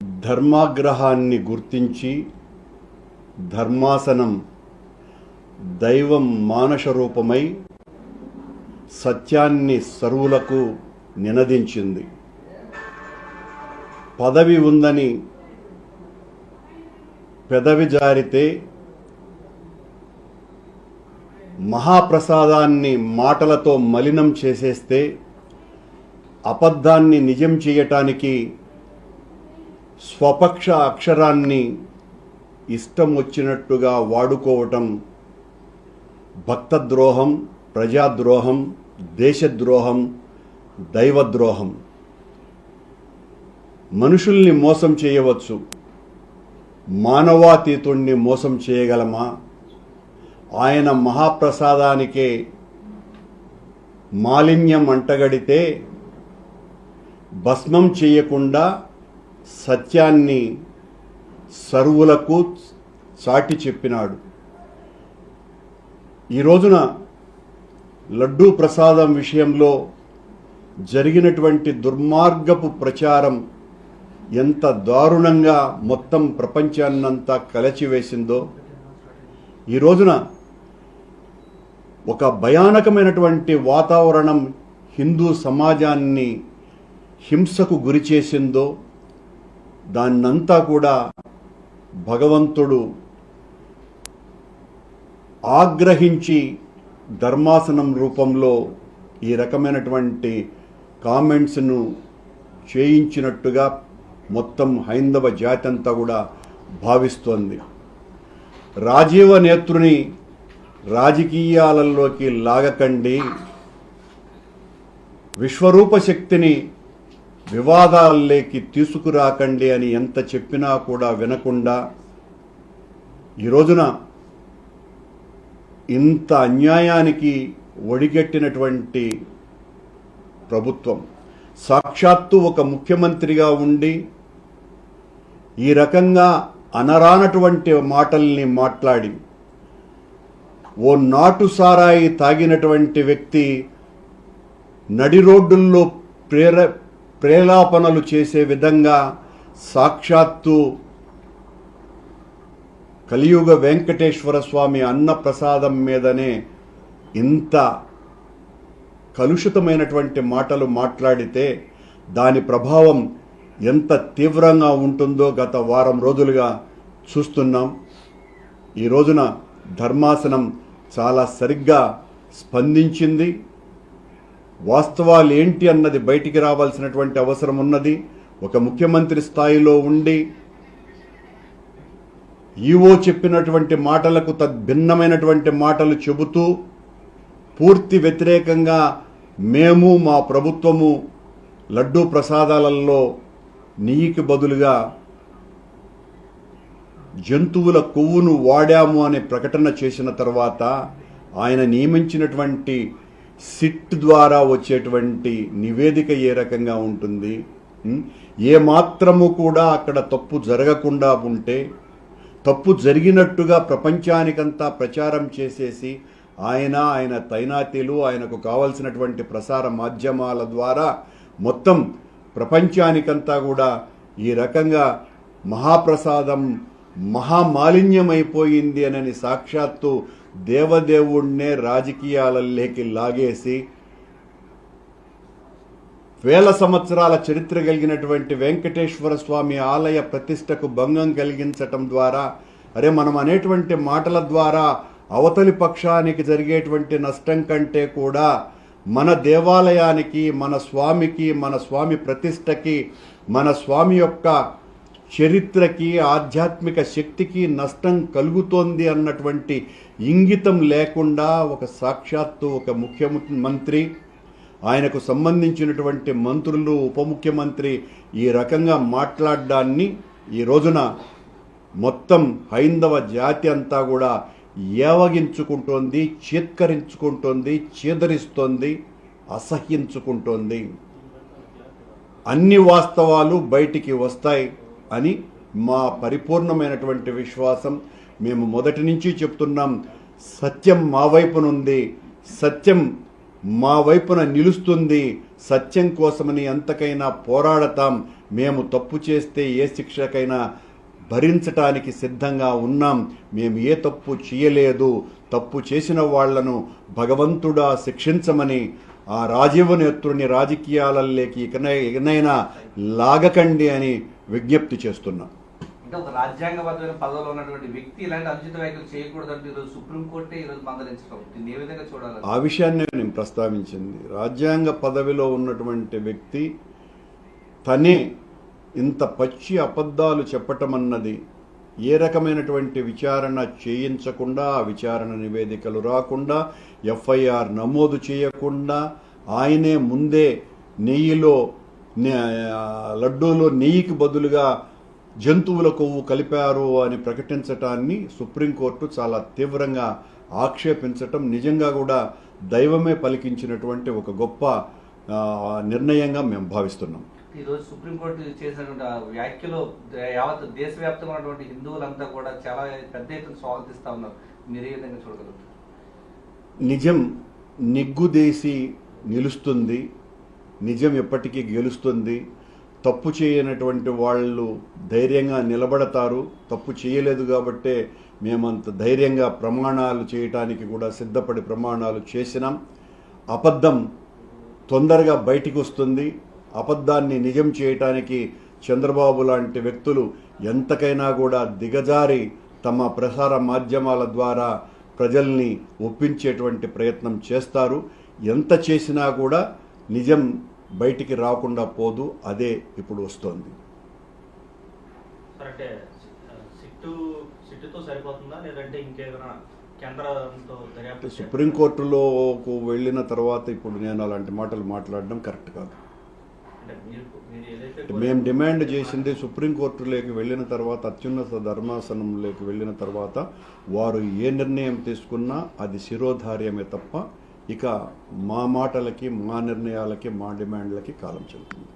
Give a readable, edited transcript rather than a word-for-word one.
ధర్మాగ్రహాన్ని గుర్తించి ధర్మాసనం దైవం మానస రూపమై సత్యాన్ని సర్వులకు నినదించింది. పదవి ఉందని పెదవి జారితే మహాప్రసాదాన్ని మాటలతో మలినం చేసేస్తే అబద్ధాన్ని నిజం చేయటానికి స్వపక్ష అక్షరాన్ని ఇష్టం వచ్చినట్టుగా వాడుకోవటం భక్తద్రోహం, ప్రజాద్రోహం, దేశద్రోహం, దైవద్రోహం. మనుషుల్ని మోసం చేయవచ్చు, మానవాతీతుణ్ణి మోసం చేయగలమా? ఆయన మహాప్రసాదానికే మాలిన్యం అంటగడితే భస్మం చేయకుండా సత్యాన్ని సర్వులకు చాటి చెప్పినాడు. ఈ రోజున లడ్డూ ప్రసాదం విషయంలో జరిగినటువంటి దుర్మార్గపు ప్రచారం ఎంత దారుణంగా మొత్తం ప్రపంచాన్నంతా కలచివేసిందో, ఈ రోజున ఒక భయానకమైనటువంటి వాతావరణం హిందూ సమాజాన్ని హింసకు గురి చేసిందో, దాన్నంతా కూడా భగవంతుడు ఆగ్రహించి ధర్మాసనం రూపంలో ఈ రకమైనటువంటి కామెంట్స్ను చేయించినట్టుగా మొత్తం హైందవ జాతి అంతా కూడా భావిస్తోంది. రాజీవ నేత్రుని రాజకీయాలలోకి లాగకండి, విశ్వరూప శక్తిని వివాదాల్లోకి తీసుకురాకండి అని ఎంత చెప్పినా కూడా వినకుండా ఈ రోజున ఇంత అన్యాయానికి ఒడిగట్టినటువంటి ప్రభుత్వం, సాక్షాత్తు ఒక ముఖ్యమంత్రిగా ఉండి ఈ రకంగా అనరానటువంటి మాటల్ని మాట్లాడి ఓ నాటు సారాయి తాగినటువంటి వ్యక్తి నడి రోడ్డుల్లో ప్రేలాపనలు చేసే విధంగా సాక్షాత్తు కలియుగ వెంకటేశ్వర స్వామి అన్న ప్రసాదం మీదనే ఇంత కలుషితమైనటువంటి మాటలు మాట్లాడితే దాని ప్రభావం ఎంత తీవ్రంగా ఉంటుందో గత వారం రోజులుగా చూస్తున్నాం. ఈ రోజున ధర్మాసనం చాలా సరిగ్గా స్పందించింది. వాస్తవాలు ఏంటి అన్నది బయటికి రావాల్సినటువంటి అవసరం ఉన్నది. ఒక ముఖ్యమంత్రి స్థాయిలో ఉండి ఈవో చెప్పినటువంటి మాటలకు తద్భిన్నమైనటువంటి మాటలు చెబుతూ పూర్తి వ్యతిరేకంగా మేము మా ప్రభుత్వము లడ్డూ ప్రసాదాలలో నెయ్యికి బదులుగా జంతువుల కొవ్వును వాడాము అనే ప్రకటన చేసిన తర్వాత ఆయన నియమించినటువంటి సిట్ ద్వారా వచ్చేటువంటి నివేదిక ఏ రకంగా ఉంటుంది? ఏ మాత్రము కూడా అక్కడ తప్పు జరగకుండా ఉంటే తప్పు జరిగినట్టుగా ప్రపంచానికంతా ప్రచారం చేసేసి ఆయన తైనాతీలు ఆయనకు కావలసినటువంటి ప్రసార మాధ్యమాల ద్వారా మొత్తం ప్రపంచానికంతా కూడా ఈ రకంగా మహాప్రసాదం మహామాలిన్యమైపోయింది అని సాక్షాత్తు దేవదేవుణ్ణే రాజకీయాలలోకి లాగేసి వేల సంవత్సరాల చరిత్ర కలిగినటువంటి వెంకటేశ్వర స్వామి ఆలయ ప్రతిష్టకు భంగం కలిగించటం ద్వారా మనం అనేటువంటి మాటల ద్వారా అవతలి పక్షానికి జరిగేటువంటి నష్టం కంటే కూడా మన దేవాలయానికి, మన స్వామికి, మన స్వామి ప్రతిష్టకి, మన స్వామి యొక్క చరిత్రకి, ఆధ్యాత్మిక శక్తికి నష్టం కలుగుతోంది అన్నటువంటి ఇంగితం లేకుండా ఒక సాక్షాత్తు ఒక ముఖ్యమంత్రి, ఆయనకు సంబంధించినటువంటి మంత్రులు, ఉప ముఖ్యమంత్రి ఈ రకంగా మాట్లాడడాన్ని ఈ రోజున మొత్తం హైందవ జాతి అంతా కూడా ఏవగించుకుంటోంది, చీత్కరించుకుంటోంది, చీదరిస్తోంది, అసహ్యించుకుంటోంది. అన్ని వాస్తవాలు బయటికి వస్తాయి అని మా పరిపూర్ణమైనటువంటి విశ్వాసం. మేము మొదటి నుంచి చెప్తున్నాం, సత్యం మా వైపునుంది, సత్యం మా వైపున నిలుస్తుంది, సత్యం కోసమని ఎంతకైనా పోరాడతాం. మేము తప్పు చేస్తే ఏ శిక్షకైనా భరించటానికి సిద్ధంగా ఉన్నాం. మేము ఏ తప్పు చేయలేదు, తప్పు చేసిన వాళ్లను భగవంతుడా శిక్షించమని ఆ రాజీవ నేత్రుని రాజకీయాలలోకి ఇకనైనా లాగకండి అని విజ్ఞప్తి చేస్తున్నా. అంటే ఒక రాజ్యాంగబద్ధమైన పదవిలో ఉన్నటువంటి వ్యక్తి ఇలాంటి అనుచిత వ్యాఖ్యలు చేయకూడదంటే ఈరోజు సుప్రీంకోర్టే ఈరోజు మందలించడం, దీన్ని ఏ విధంగా చూడాలి? ఆ విషయాన్ని నేను ప్రస్తావించింది. రాజ్యాంగ పదవిలో ఉన్నటువంటి వ్యక్తి తనే ఇంత పచ్చి అబద్ధాలు చెప్పటం అన్నది, ఏ రకమైనటువంటి విచారణ చేయించకుండా, ఆ విచారణ నివేదికలు రాకుండా, ఎఫ్ఐఆర్ నమోదు చేయకుండా, ఆయనే ముందే లడ్డూలో నెయ్యికి బదులుగా జంతువుల కొవ్వు కలిపారు అని ప్రకటించటాన్ని సుప్రీంకోర్టు చాలా తీవ్రంగా ఆక్షేపించటం నిజంగా కూడా దైవమే పలికించినటువంటి ఒక గొప్ప నిర్ణయంగా మేము భావిస్తున్నాం. ఈరోజు సుప్రీంకోర్టు చేసినటువంటి వ్యాఖ్యలు యావత్ దేశవ్యాప్తంగా ఉన్నటువంటి హిందువులంతా కూడా చాలా పెద్ద ఎత్తున స్వాగతిస్తూ ఉన్నారు. మీరు ఏ విధంగా చూడగలుగుతారు? నిజం నిగ్గుదేసి నిలుస్తుంది, నిజం ఎప్పటికీ గెలుస్తుంది. తప్పు చేయనటువంటి వాళ్ళు ధైర్యంగా నిలబడతారు. తప్పు చేయలేదు కాబట్టే మేమంత ధైర్యంగా ప్రమాణాలు చేయటానికి కూడా సిద్ధపడి ప్రమాణాలు చేసినాం. అబద్ధం తొందరగా బయటికి వస్తుంది. అబద్ధాన్ని నిజం చేయటానికి చంద్రబాబు లాంటి వ్యక్తులు ఎంతకైనా కూడా దిగజారి తమ ప్రసార మాధ్యమాల ద్వారా ప్రజల్ని ఒప్పించేటువంటి ప్రయత్నం చేస్తారు. ఎంత చేసినా కూడా నిజం బయటికి రాకుండా పోదు. అదే ఇప్పుడు వస్తోంది. సుప్రీంకోర్టులోకి వెళ్ళిన తర్వాత ఇప్పుడు నేను అలాంటి మాటలు మాట్లాడడం కరెక్ట్ కాదు. మేము డిమాండ్ చేసింది సుప్రీంకోర్టులోకి వెళ్ళిన తర్వాత, అత్యున్నత ధర్మాసనంలోకి వెళ్ళిన తర్వాత వారు ఏ నిర్ణయం తీసుకున్నా అది శిరోధార్యమే తప్ప ఇక మా మాటలకి, మా నిర్ణయాలకి, మా డిమాండ్లకి కాలం చెల్లుతుంది.